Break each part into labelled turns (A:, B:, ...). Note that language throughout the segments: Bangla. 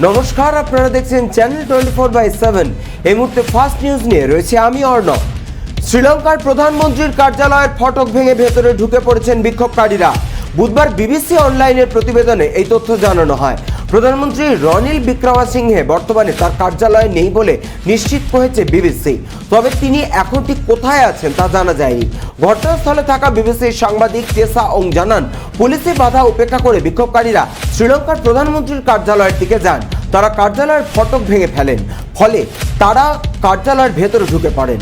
A: নমস্কার, আপনারা দেখছেন চ্যানেল 24/7। এই মুহূর্তে ফার্স্ট নিউজ নিয়ে রয়েছে আমি অর্ণব। শ্রীলঙ্কার প্রধানমন্ত্রীর কার্যালয়ের ফটক ভেঙে ভেতরে ঢুকে পড়েছেন বিক্ষোভকারীরা। বুধবার বিবিসি অনলাইনের প্রতিবেদনে এই তথ্য জানানো হয়। প্রধানমন্ত্রী রনিল বিক্রমাসিংহে বর্তমানে তার কার্যালয়ে নেই বলে নিশ্চিত হয়েছে বিবিসি। তবে তিনি এখন ঠিক কোথায় আছেন তা জানা যায়নি। ঘটনাস্থলে থাকা বিবিসির সাংবাদিক টেসা ওং জানান, পুলিশের বাধা উপেক্ষা করে বিক্ষোভকারীরা শ্রীলঙ্কার প্রধানমন্ত্রীর কার্যালয়ের দিকে যান। তারা কার্যালয়ের ফটক ভেঙে ফেলেন, ফলে তারা কার্যালয়ের ভেতরে ঢুকে পড়েন।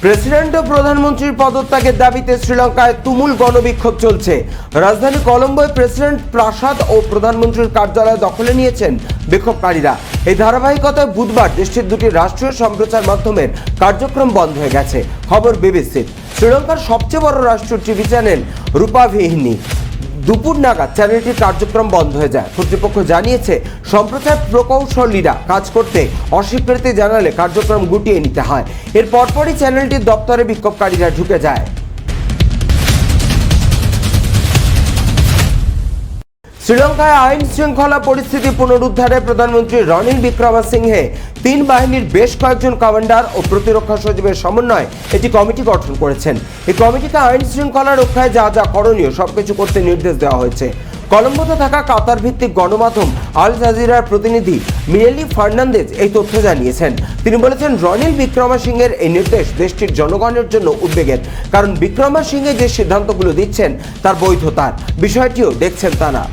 A: প্রেসিডেন্ট ও প্রধানমন্ত্রীর পদত্যাগের দাবিতে শ্রীলঙ্কায় তুমুল গণবিক্ষোভ চলছে। রাজধানী কলম্বোয় প্রেসিডেন্ট প্রাসাদ ও প্রধানমন্ত্রীর কার্যালয় দখলে নিয়েছেন বিক্ষোভকারীরা। এই ধারাবাহিকতায় বুধবার দেশটির দুটি রাষ্ট্রীয় সম্প্রচার মাধ্যমের কার্যক্রম বন্ধ হয়ে গেছে। খবর বিবিসির। শ্রীলঙ্কার সবচেয়ে বড় রাষ্ট্রীয় টিভি চ্যানেল রূপাভিহিনী দুপুর নাগাদ চ্যানেলটির কার্যক্রম বন্ধ হয়ে যায়। কর্তৃপক্ষ জানিয়েছে, সম্প্রচার প্রকৌশলীরা কাজ করতে অস্বীকৃতি জানালে কার্যক্রম গুটিয়ে নিতে হয়। এর পরপরই চ্যানেলটির দপ্তরে বিক্ষোভকারীরা ঢুকে যায়। শ্রীলঙ্কায় আইন শৃঙ্খলা পরিস্থিতি পুনরুদ্ধারে প্রধানমন্ত্রী রনিল বিক্রমাসিংহে তিন বাহিনীর বেশ কয়েকজন কমান্ডার ও প্রতিরক্ষা সচিবের সমন্বয়ে একটি কমিটি গঠন করেছেন। এই কমিটিকে আইন শৃঙ্খলা রক্ষায় যা যা করণীয় সবকিছু করতে নির্দেশ দেওয়া হয়েছে। কলম্বোতে থাকা কাতার ভিত্তিক গণমাধ্যম আল জাজিরার প্রতিনিধি মিরেলি ফার্নান্দেজ এই তথ্য জানিয়েছেন। তিনি বলেছেন, রনিল বিক্রমাসিংহের এই নির্দেশ দেশটির জনগণের জন্য উদ্বেগের, কারণ বিক্রমাসিংহে যে সিদ্ধান্তগুলো দিচ্ছেন তার বৈধতার বিষয়টিও দেখছেন তারা।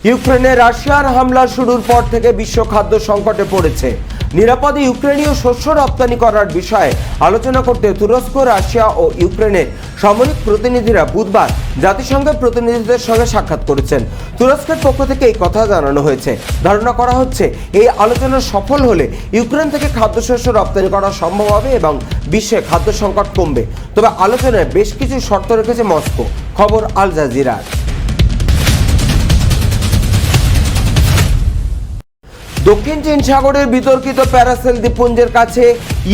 A: ইউক্রেনে রাশিয়ার হামলা শুরুর পর থেকে বিশ্ব খাদ্য সংকটে পড়েছে। নিরাপদে ইউক্রেনীয় শস্য রপ্তানি করার বিষয়ে আলোচনা করতে তুরস্ক, রাশিয়া ও ইউক্রেনের সামরিক প্রতিনিধিরা বুধবার জাতিসংঘের প্রতিনিধিদের সঙ্গে সাক্ষাৎ করেছেন। তুরস্কের পক্ষ থেকে এই কথা জানানো হয়েছে। ধারণা করা হচ্ছে, এই আলোচনা সফল হলে ইউক্রেন থেকে খাদ্যশস্য রপ্তানি করা সম্ভব হবে এবং বিশ্বে খাদ্য সংকট কমবে। তবে আলোচনায় বেশ কিছু শর্ত রেখেছে মস্কো। খবর আল জাজিরার। দক্ষিণ চীন সাগরের বিতর্কিত প্যারাসেল দ্বীপপুঞ্জের কাছে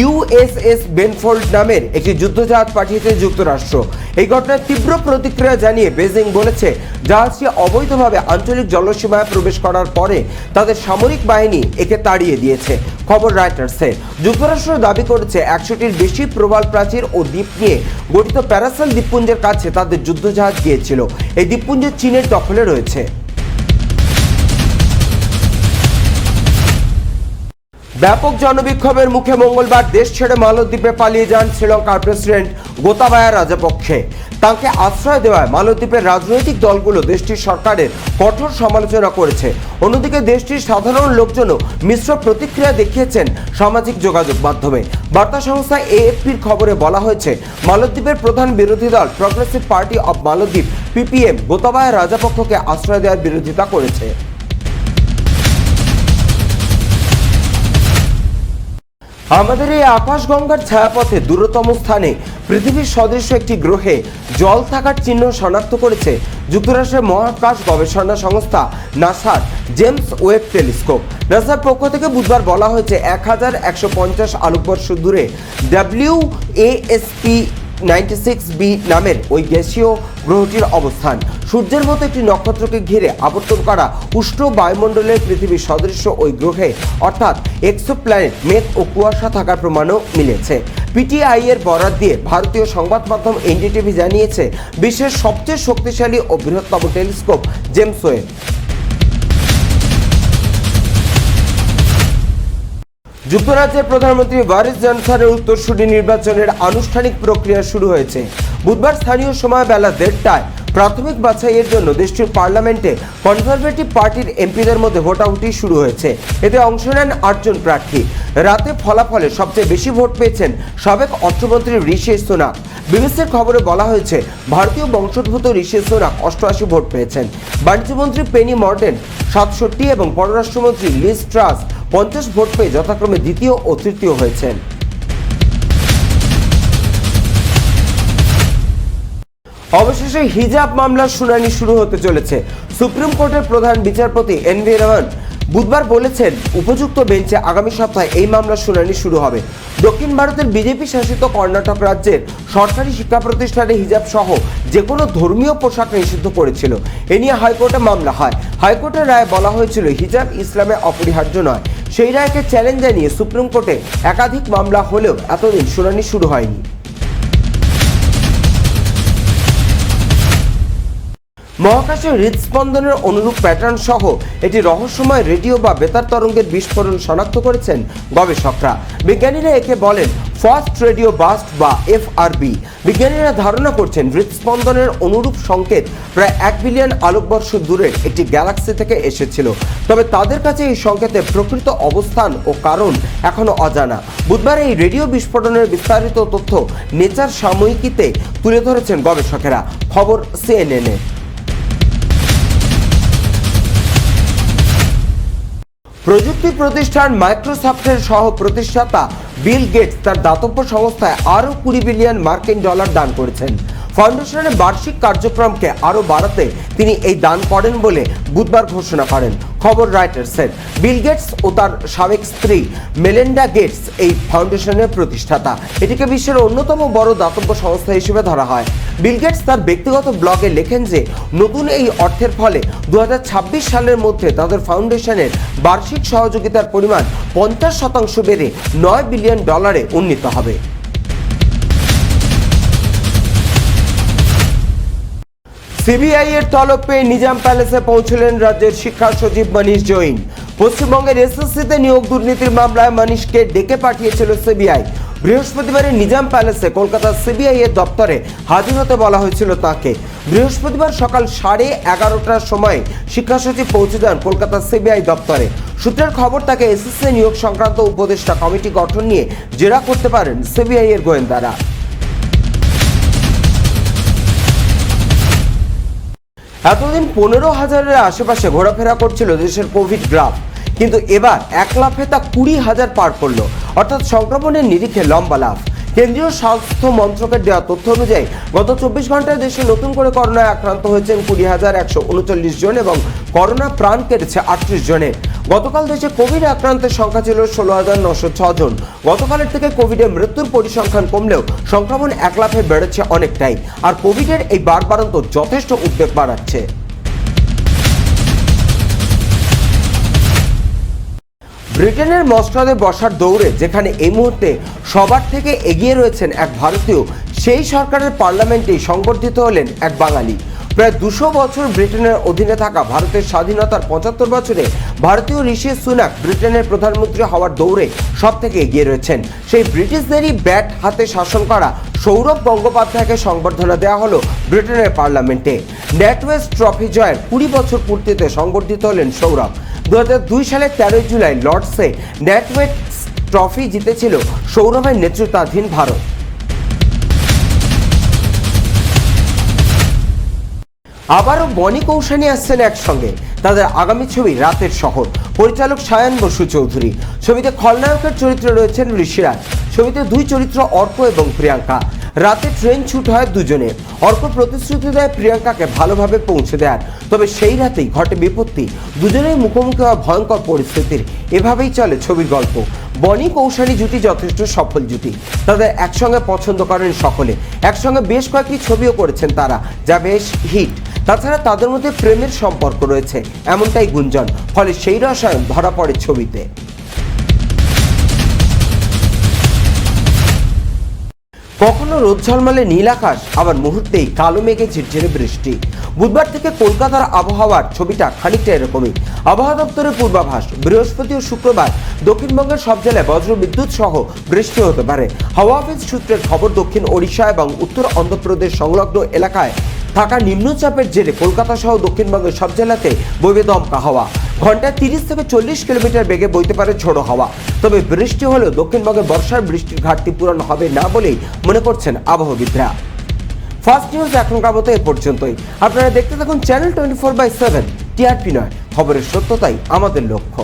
A: ইউএসএস বেনফোল্ড নামের একটি যুদ্ধজাহাজ পাঠিয়েছে যুক্তরাষ্ট্র। এই ঘটনার তীব্র প্রতিক্রিয়া জানিয়ে বেজিং বলেছে, জাহাজটি অবৈধভাবে আঞ্চলিক জলসীমায় প্রবেশ করার পরে তাদের সামরিক বাহিনী একে তাড়িয়ে দিয়েছে। খবর রয়টার্সের। যুক্তরাষ্ট্র দাবি করেছে, 100টির বেশি প্রবাল প্রাচীর ও দ্বীপ নিয়ে গঠিত প্যারাসেল দ্বীপপুঞ্জের কাছে তাদের যুদ্ধজাহাজ গিয়েছিল। এই দ্বীপপুঞ্জ চীনের দখলে রয়েছে। ব্যাপক জনবিক্ষোভের মুখে মঙ্গলবার দেশ ছেড়ে মালদ্বীপে পালিয়ে যান শ্রীলঙ্কার প্রেসিডেন্ট গোতাবায়া রাজাপক্ষে। তাকে আশ্রয় দেওয়ায় মালদ্বীপের রাজনৈতিক দলগুলো দেশটির সরকারের কঠোর সমালোচনা করেছে। অন্যদিকে দেশটির সাধারণ লোকজনও মিশ্র প্রতিক্রিয়া দেখিয়েছেন সামাজিক যোগাযোগ মাধ্যমে। বার্তা সংস্থা এএফপির খবরে বলা হয়েছে, মালদ্বীপের প্রধান বিরোধী দল প্রগ্রেসিভ পার্টি অব মালদ্বীপ পিপিএম গোতাবায়া রাজাপক্ষকে আশ্রয় দেওয়ার বিরোধিতা করেছে। আমাদের এই আকাশগঙ্গার ছায়াপথে দূরতম স্থানে পৃথিবীর সদৃশ্য একটি গ্রহে জল থাকার চিহ্ন শনাক্ত করেছে যুক্তরাষ্ট্রের মহাকাশ গবেষণা সংস্থা নাসার জেমস ওয়েব টেলিস্কোপ। নাসার পক্ষ থেকে বুধবার বলা হয়েছে, 1150 আলোকবর্ষ দূরে WASP 96b নামের ওই গ্যাসীয় গ্রহটির অবস্থান। সূর্যের মতো একটি নক্ষত্রকে ঘিরে আবর্তন করা উষ্ণ বায়ুমণ্ডলের পৃথিবীর সদৃশ্য ওই গ্রহে অর্থাৎ এক্সোপ্ল্যানেট মেঘ ও কুয়াশা থাকার প্রমাণও মিলেছে। পিটিআই এর বরাত দিয়ে ভারতীয় সংবাদ মাধ্যম এনডিটিভি জানিয়েছে, বিশ্বের সবচেয়ে শক্তিশালী ও বৃহত্তম টেলিস্কোপ জেমস ওয়েব। যুক্তরাজ্যের প্রধানমন্ত্রী বরিস জনসনের উত্তরসূরি নির্বাচনের আনুষ্ঠানিক প্রক্রিয়া শুরু হয়েছে। বুধবার স্থানীয় সময় বেলা 1:30টায় প্রাথমিক বাছাইয়ের জন্য দেশটির পার্লামেন্টে কনজারভেটিভ পার্টির এমপিদের মধ্যে ভোটাভুটি শুরু হয়েছে। এতে অংশ নেন 8 জন প্রার্থী। রাতে ফলাফলে সবচেয়ে বেশি ভোট পেয়েছেন সাবেক অর্থমন্ত্রী ঋষি সুনাক। বিবিসির খবরে বলা হয়েছে, ভারতীয় বংশোদ্ভূত ঋষি সুনাক 88 ভোট পেয়েছেন। বাণিজ্যমন্ত্রী পেনি মর্ডেন্ট 67 এবং পররাষ্ট্রমন্ত্রী লিজ ট্রাস 50 ভোট পেয়ে যথাক্রমে দ্বিতীয় ও তৃতীয় হয়েছেন। অবশেষে হিজাব মামলার শুনানি শুরু হতে চলেছে। সুপ্রিম কোর্টের প্রধান বিচারপতি এনভি রমন বুধবার বলেছেন উপযুক্ত বেঞ্চে আগামী সপ্তাহে এই মামলার শুনানি শুরু হবে। দক্ষিণ ভারতের বিজেপি শাসিত কর্ণাটক রাজ্যের সরকারি শিক্ষা প্রতিষ্ঠানে হিজাব সহ যে কোনো ধর্মীয় পোশাক নিষিদ্ধ করেছিল। এ নিয়ে হাইকোর্টে মামলা হয়। হাইকোর্টের রায়ে বলা হয়েছিল হিজাব ইসলামে অপরিহার্য নয়। সেই রায়কে চ্যালেঞ্জ জানিয়ে সুপ্রিম কোর্টে একাধিক মামলা হলেও এতদিন শুনানি শুরু হয়নি। মহাকাশে হৃদস্পন্দনের অনুরূপ প্যাটার্ন সহ এটি রহস্যময় রেডিও বা বেতার তরঙ্গের বিস্ফোরণ শনাক্ত করেছেন গবেষকরা। বিজ্ঞানীরা একে বলেন ফার্স্ট রেডিও বাস্ট বা FRB। বিজ্ঞানীরা ধারণা করছেন হৃদস্পন্দনের অনুরূপ সংকেত প্রায় 1 বিলিয়ন আলোকবর্ষ দূরের একটি গ্যালাক্সি থেকে এসেছিল। তবে তাদের কাছে এই সংকেতের প্রকৃত অবস্থান ও কারণ এখনো অজানা। বুধবার এই রেডিও বিস্ফোরণের বিস্তারিত তথ্য নেচার সাময়িকীতে তুলে ধরেছেন গবেষকেরা। খবর CNN-এ। প্রযুক্তি প্রতিষ্ঠান মাইক্রোসফটের সহ প্রতিষ্ঠাতা বিল গেটস তার দাতব্য সংস্থায় আরও 20 বিলিয়ন মার্কিন ডলার দান করেছেন। ফাউন্ডেশনের বার্ষিক কার্যক্রমকে আরও বাড়াতে তিনি এই দান করেন বলে বুধবার ঘোষণা করেন। খবর রয়টার্সের। বিল গেটস ও তার সাবেক স্ত্রী মেলিন্ডা গেটস এই ফাউন্ডেশনের প্রতিষ্ঠাতা। এটিকে বিশ্বের অন্যতম বড় দাতব্য সংস্থা হিসেবে ধরা হয়। বিল গেটস তার ব্যক্তিগত ব্লগে লেখেন যে নতুন এই অর্থের ফলে 2026 সালের মধ্যে তাদের ফাউন্ডেশনের বার্ষিক সহযোগিতার পরিমাণ 50% বেড়ে 9 বিলিয়ন ডলারে উন্নীত হবে। সিবিআই এর তলব পেয়ে নিজাম প্যালেসে পৌঁছলেন রাজ্যের শিক্ষা সচিব মনীষ জৈন। পশ্চিমবঙ্গের SSC-তে নিয়োগ দুর্নীতির মামলায় মনীষকে ডেকে পাঠিয়েছিল সিবিআই। বৃহস্পতিবারে নিজাম প্যালেসে কলকাতা সিবিআই এর দপ্তরে হাজির হতে বলা হয়েছিল তাকে। বৃহস্পতিবার সকাল 11:30টার সময় শিক্ষা সচিব পৌঁছে যান কলকাতা সিবিআই দপ্তরে। সূত্রের খবর, তাকে SSC নিয়োগ সংক্রান্ত উপদেষ্টা কমিটি গঠন নিয়ে জেরা করতে পারেন সিবিআই এর গোয়েন্দারা। এতদিন 15,000-এর আশেপাশে ঘোরাফেরা করছিল দেশের কোভিড গ্রাফ, কিন্তু এবার 1 লাফে তা 20,000 পার করলো, অর্থাৎ সংক্রমণের নিরিখে লম্বা লাফ। কেন্দ্রীয় স্বাস্থ্য মন্ত্রকের দেওয়া তথ্য অনুযায়ী গত 24 ঘন্টায় দেশে নতুন করে করোনায় আক্রান্ত হয়েছেন 20,139 জন এবং করোনা প্রাণ কেটেছে 38 জনের। গতকাল দেশে কোভিড আক্রান্তের সংখ্যা ছিল 16,906 জন। গতকালের থেকে কোভিডে মৃত্যুর পরিসংখ্যান কমলেও সংক্রমণ 1 লাফে বেড়েছে অনেকটাই। আর কোভিডের এই বাড়বাড়ন্ত যথেষ্ট উদ্বেগ বাড়াচ্ছে। ব্রিটেনের মসনদে বসার দৌড়ে যেখানে এই মুহূর্তে সবার থেকে এগিয়ে রয়েছেন এক ভারতীয়, সেই সরকারের পার্লামেন্টেই সংবর্ধিত হলেন এক বাঙালি। প্রায় 200 বছর ব্রিটেনের অধীনে থাকা ভারতের স্বাধীনতার 75 বছরে ভারতীয় ঋষি সুনাক ব্রিটেনের প্রধানমন্ত্রী হওয়ার দৌড়ে সব থেকে এগিয়ে রয়েছেন। সেই ব্রিটিশদেরই ব্যাট হাতে শাসন করা সৌরভ গঙ্গোপাধ্যায়কে সংবর্ধনা দেওয়া হলো ব্রিটেনের পার্লামেন্টে। ন্যাটওয়েস্ট ট্রফি জয়ের 20 বছর পূর্তিতে সংবর্ধিত হলেন সৌরভ। 2002 সালের 13 জুলাই লর্ডসে ন্যাটওয়েস্ট ট্রফি জিতেছিল সৌরভের নেতৃত্বাধীন ভারত। আবারও বনি কৌশানী আসছেন একসঙ্গে। তাদের আগামী ছবি রাতের শহর। পরিচালক সায়ন বসু চৌধুরী। ছবিতে খলনায়কের চরিত্রে রয়েছেন ঋষিরাজ। ছবিতে 2 চরিত্র অর্ক এবং প্রিয়াঙ্কা। রাতে ট্রেন ছুট হয় দুজনের। অর্ক প্রতিশ্রুতি দেয় প্রিয়াঙ্কাকে ভালোভাবে পৌঁছে দেওয়ার, তবে সেই রাতেই ঘটে বিপত্তি। দুজনেই মুখোমুখি হওয়া ভয়ঙ্কর পরিস্থিতির। এভাবেই চলে ছবির গল্প। বনি কৌশানী জুটি যথেষ্ট সফল জুটি। তাদের একসঙ্গে পছন্দ করেন সকলে। একসঙ্গে বেশ কয়েকটি ছবিও করেছেন তারা, যা বেশ হিট। তাছাড়া তাদের মধ্যে প্রেমের সম্পর্ক রয়েছে এমনটাই গুঞ্জন, ফলে সেই রসায়ন ধরা পড়ে ছবিতে। কখনো রোদ ঝলমলে নীল আকাশ, আবার মুহূর্তেই কালো মেঘে ঝিরঝিরে বৃষ্টি। বুধবার থেকে কলকাতার আবহাওয়ার ছবিটা খানিকটা এরকমই। আবহাওয়া দপ্তরের পূর্বাভাস, বৃহস্পতি ও শুক্রবার দক্ষিণবঙ্গের সব জেলায় বজ্রবিদ্যুৎ সহ বৃষ্টি হতে পারে। হাওয়া অফিস সূত্রের খবর, দক্ষিণ ওড়িশা এবং উত্তর অন্ধ্রপ্রদেশ সংলগ্ন এলাকায় থাকা নিম্নচাপের জেরে কলকাতা সহ দক্ষিণবঙ্গের সব জেলাতে বইবে দমকা হাওয়া। ঘন্টায় 30 থেকে 40 কিলোমিটার বেগে বইতে পারে ঝোড়ো হাওয়া। তবে বৃষ্টি হলেও দক্ষিণবঙ্গে বর্ষার বৃষ্টির ঘাটতি পূরণ হবে না বলেই মনে করছেন আবহাওয়াবিদরা। ফার্স্ট নিউজ এখনকার মতো এ পর্যন্তই। আপনারা দেখতে থাকুন চ্যানেল 24/7। টিআরপি নয়, খবরের সত্যতাই আমাদের লক্ষ্য।